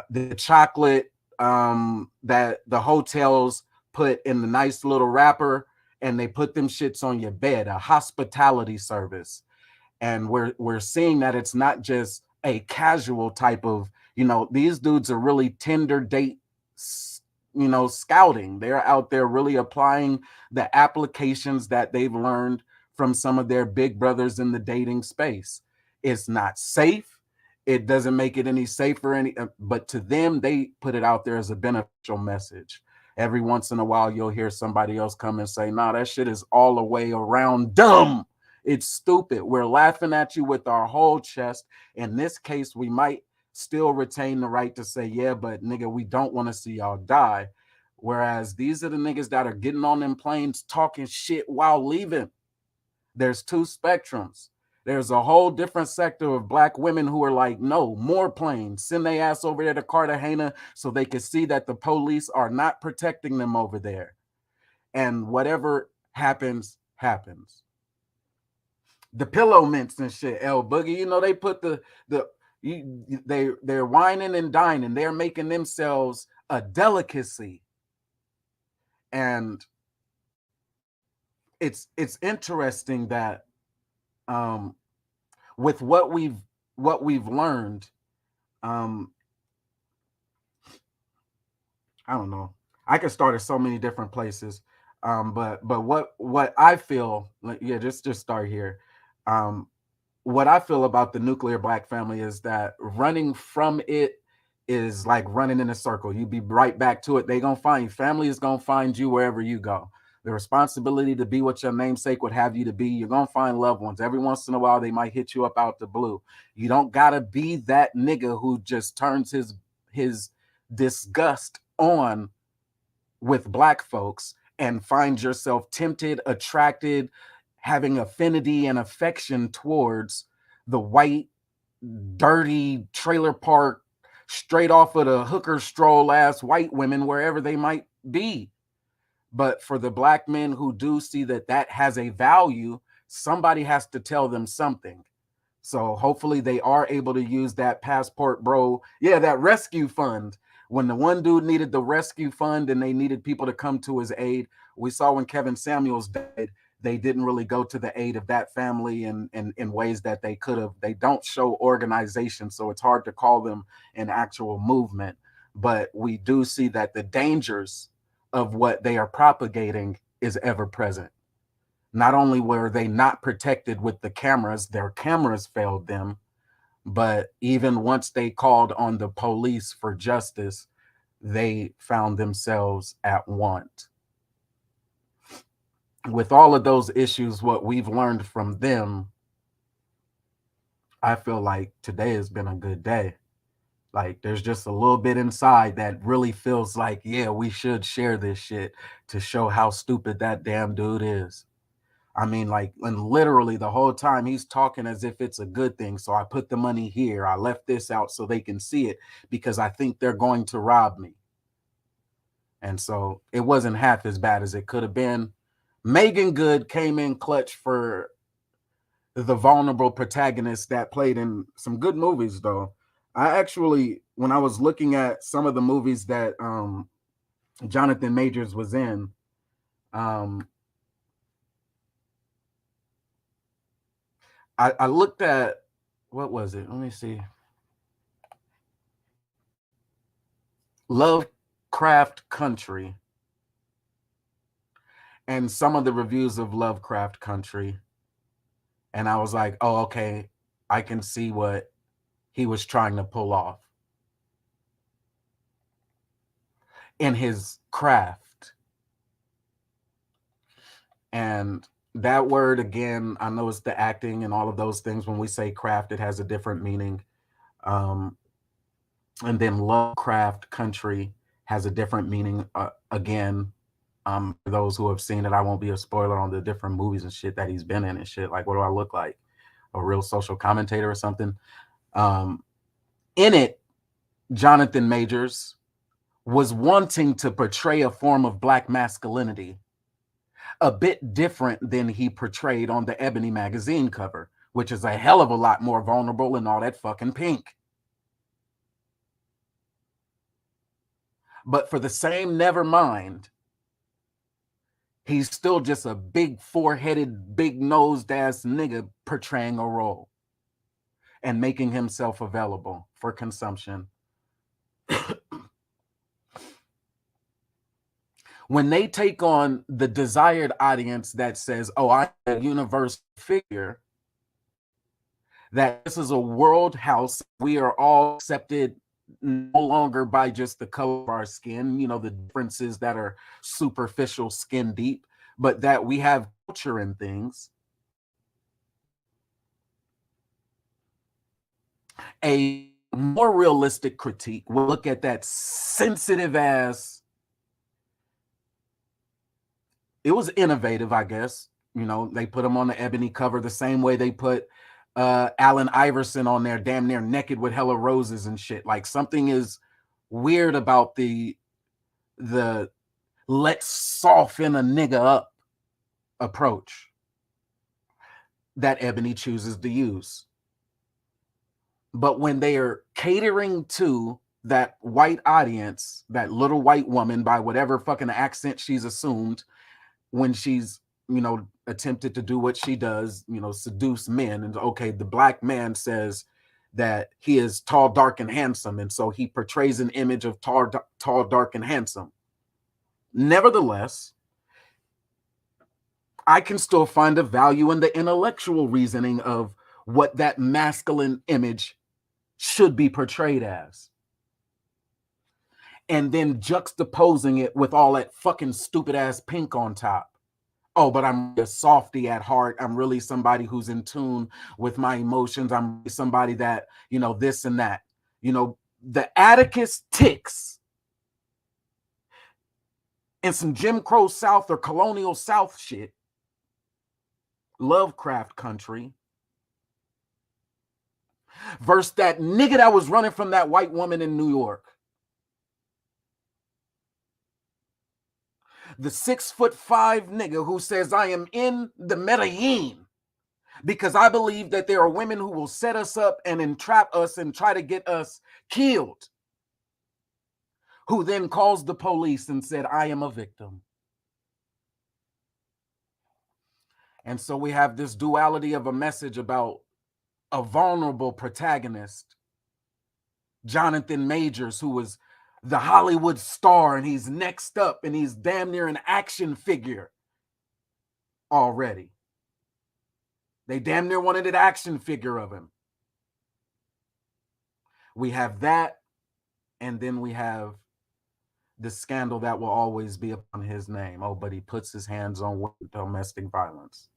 The chocolate that the hotels put in the nice little wrapper, and they put them shits on your bed, a hospitality service. And we're seeing that it's not just a casual type of, these dudes are really Tinder date, scouting. They're out there really applying the applications that they've learned from some of their big brothers in the dating space. It's not safe. It doesn't make it any safer, but to them, they put it out there as a beneficial message. Every once in a while, you'll hear somebody else come and say, "Nah, that shit is all the way around dumb. It's stupid. We're laughing at you with our whole chest. In this case, we might still retain the right to say, yeah, but nigga, we don't want to see y'all die." Whereas these are the niggas that are getting on them planes talking shit while leaving. There's two spectrums. There's a whole different sector of black women who are like, no, more planes. Send their ass over there to Cartagena so they can see that the police are not protecting them over there. And whatever happens, happens. The pillow mints and shit, L Boogie. They put they're whining and dining. They're making themselves a delicacy. And it's interesting that um with what we've learned, um I don't know. I could start at so many different places. But what I feel like, yeah, just start here. Um, what I feel about the nuclear black family is that running from it is like running in a circle. You be right back to it. They gonna find you. Family is gonna find you wherever you go. The responsibility to be what your namesake would have you to be. You're gonna find loved ones. Every once in a while, they might hit you up out the blue. You don't gotta be that nigga who just turns his disgust on with black folks and find yourself tempted, attracted, having affinity and affection towards the white, dirty trailer park, straight off of the hooker stroll ass white women, wherever they might be. But for the black men who do see that that has a value, somebody has to tell them something. So hopefully they are able to use that passport, bro. Yeah, that rescue fund. When the one dude needed the rescue fund and they needed people to come to his aid, we saw when Kevin Samuels died, they didn't really go to the aid of that family in ways that they could have. They don't show organization, so it's hard to call them an actual movement. But we do see that the dangers of what they are propagating is ever present. Not only were they not protected with the cameras, their cameras failed them, but even once they called on the police for justice, they found themselves at want. With all of those issues, what we've learned from them, I feel like today has been a good day. Like there's just a little bit inside that really feels like, yeah, we should share this shit to show how stupid that damn dude is. I mean, like, and literally the whole time he's talking as if it's a good thing. So I put the money here. I left this out so they can see it because I think they're going to rob me. And so it wasn't half as bad as it could have been. Megan Good came in clutch for the vulnerable protagonist that played in some good movies, though. I actually, when I was looking at some of the movies that Jonathan Majors was in, um, I looked at what was it? Let me see. Lovecraft Country and some of the reviews of Lovecraft Country. And I was like, oh, okay, I can see what he was trying to pull off in his craft. And that word, again, I know it's the acting and all of those things. When we say craft, it has a different meaning. Um, and then Lovecraft Country has a different meaning. Again, for those who have seen it, I won't be a spoiler on the different movies and shit that he's been in and shit. Like, what do I look like? A real social commentator or something? Um, in it, Jonathan Majors was wanting to portray a form of black masculinity a bit different than he portrayed on the Ebony magazine cover, which is a hell of a lot more vulnerable and all that fucking pink. But for the same never mind, he's still just a big four-headed, big-nosed ass nigga portraying a role and making himself available for consumption. When they take on the desired audience that says, oh, I'm a universal figure, that this is a world house, we are all accepted no longer by just the color of our skin, you know, the differences that are superficial, skin deep, but that we have culture and things. A more realistic critique will look at that sensitive ass. It was innovative, I guess. You know, they put him on the Ebony cover the same way they put Allen Iverson on there, damn near naked with hella roses and shit. Like something is weird about the let's soften a nigga up approach that Ebony chooses to use. But when they are catering to that white audience, that little white woman by whatever fucking accent she's assumed when she's attempted to do what she does, seduce men. And okay, the black man says that he is tall, dark, and handsome. And so he portrays an image of tall, dark, and handsome. Nevertheless, I can still find a value in the intellectual reasoning of what that masculine image should be portrayed as. And then juxtaposing it with all that fucking stupid ass pink on top. Oh, but I'm a softy at heart. I'm really somebody who's in tune with my emotions. I'm really somebody that, this and that. The Atticus ticks and some Jim Crow South or colonial South shit, Lovecraft country, versus that nigga that was running from that white woman in New York. The 6'5" nigga who says, I am in the Medellin because I believe that there are women who will set us up and entrap us and try to get us killed, who then calls the police and said, I am a victim. And so we have this duality of a message about a vulnerable protagonist, Jonathan Majors, who was the Hollywood star, and he's next up, and he's damn near an action figure already. They damn near wanted an action figure of him. We have that, and then we have the scandal that will always be upon his name. Oh, but he puts his hands on domestic violence.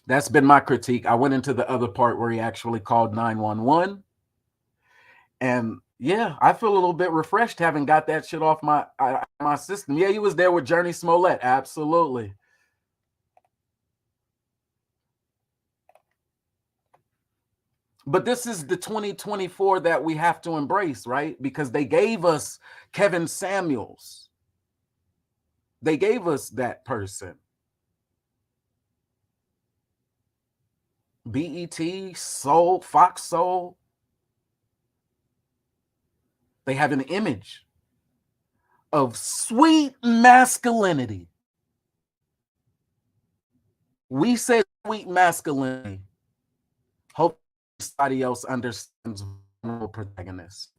That's been my critique. I went into the other part where he actually called 911. And yeah, I feel a little bit refreshed having got that shit off my system. Yeah, he was there with Journey Smollett. Absolutely. But this is the 2024 that we have to embrace, right? Because they gave us Kevin Samuels. They gave us that person. BET, Soul, Fox Soul. They have an image of sweet masculinity. We say sweet masculinity. Hope somebody else understands vulnerable protagonist.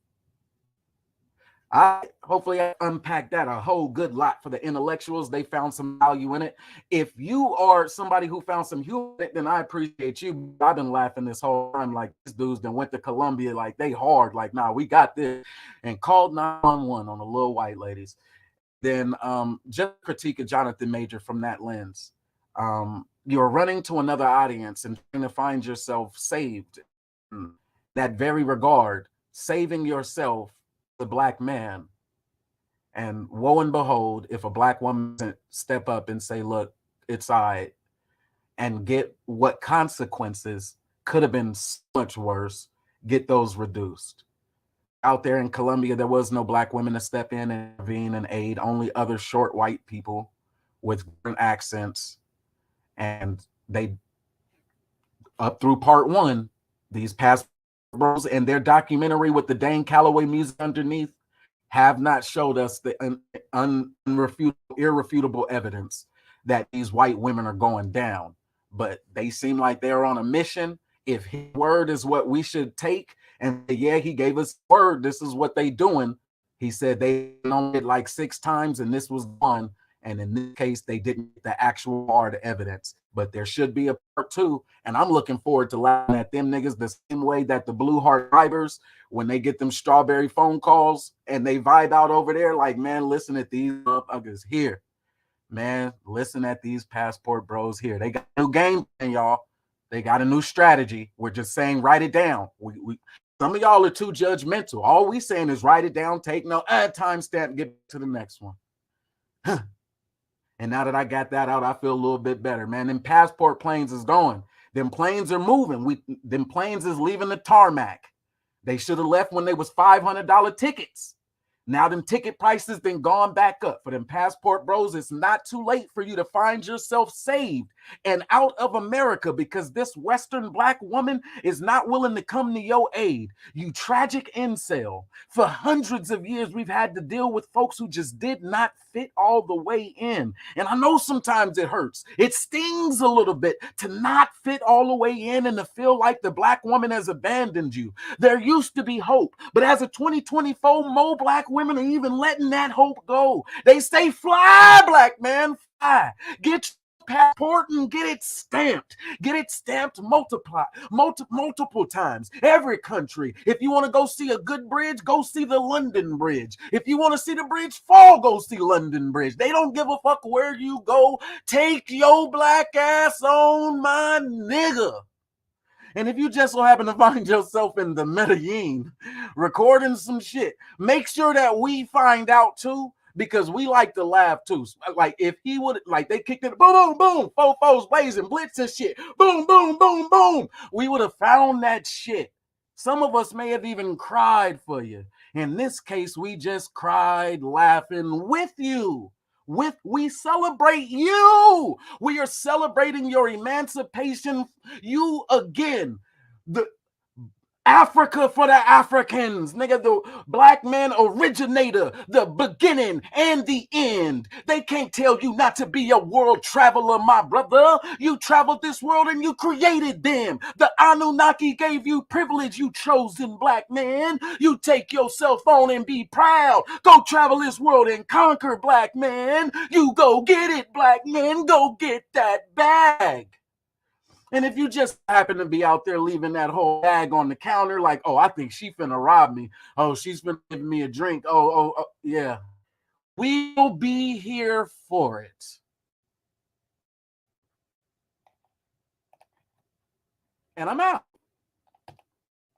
Hopefully I unpacked that a whole good lot for the intellectuals. They found some value in it. If you are somebody who found some humor in it, then I appreciate you. I've been laughing this whole time like these dudes that went to Columbia, like they hard, like, nah, we got this, and called 911 on the little white ladies. Then just critique of Jonathan Major from that lens. You're running to another audience and trying to find yourself saved. In that very regard, saving yourself, the black man, and woe and behold, if a black woman step up and say, look, it's all right, and get what consequences could have been so much worse, get those reduced. Out there in Colombia, there was no black women to step in and intervene and aid, only other short white people with different accents. And they, up through part one, these past bros and their documentary with the Dane Calloway music underneath have not showed us the irrefutable evidence that these white women are going down. But they seem like they're on a mission. If his word is what we should take, and yeah, he gave us word, this is what they doing. He said they only did like 6 times, and this was one. And in this case, they didn't get the actual hard evidence. But there should be a part 2. And I'm looking forward to laughing at them niggas the same way that the Blue Heart vibers, when they get them strawberry phone calls and they vibe out over there, like, man, listen at these motherfuckers here. Man, listen at these passport bros here. They got a new game plan, y'all. They got a new strategy. We're just saying, write it down. Some of y'all are too judgmental. All we saying is write it down, take no timestamp, get to the next one. Huh. And now that I got that out, I feel a little bit better, man. Them passport planes is going. Them planes are moving. Them planes is leaving the tarmac. They should have left when they was $500 tickets. Now them ticket prices then gone back up. For them passport bros, it's not too late for you to find yourself saved. and out of America because this Western black woman is not willing to come to your aid. You tragic incel. For hundreds of years, we've had to deal with folks who just did not fit all the way in. And I know sometimes it hurts. It stings a little bit to not fit all the way in and to feel like the black woman has abandoned you. There used to be hope, but as of 2024, more black women are even letting that hope go. They say, fly, black man, fly. Get passport and get it stamped. Get it stamped multiple times. Every country. If you want to go see a good bridge, go see the London Bridge. If you want to see the bridge fall, go see London Bridge. They don't give a fuck where you go. Take your black ass on, my nigga. And if you just so happen to find yourself in the Medellin recording some shit, make sure that we find out too, because we like to laugh too. Like if he would, like they kicked it, boom, boom, boom, fofos blazing, blitz and shit, boom, boom, boom, boom. We would have found that shit. Some of us may have even cried for you. In this case, we just cried laughing with you. We celebrate you. We are celebrating your emancipation. You again, the Africa for the Africans, nigga, the black man originator, the beginning and the end. They can't tell you not to be a world traveler, my brother. You traveled this world and you created them. The Anunnaki gave you privilege, you chosen black man. You take your cell phone and be proud. Go travel this world and conquer, black man. You go get it, black man. Go get that bag. And if you just happen to be out there leaving that whole bag on the counter, like, oh, I think she finna rob me. Oh, she's finna give me a drink. Oh, yeah. We'll be here for it. And I'm out.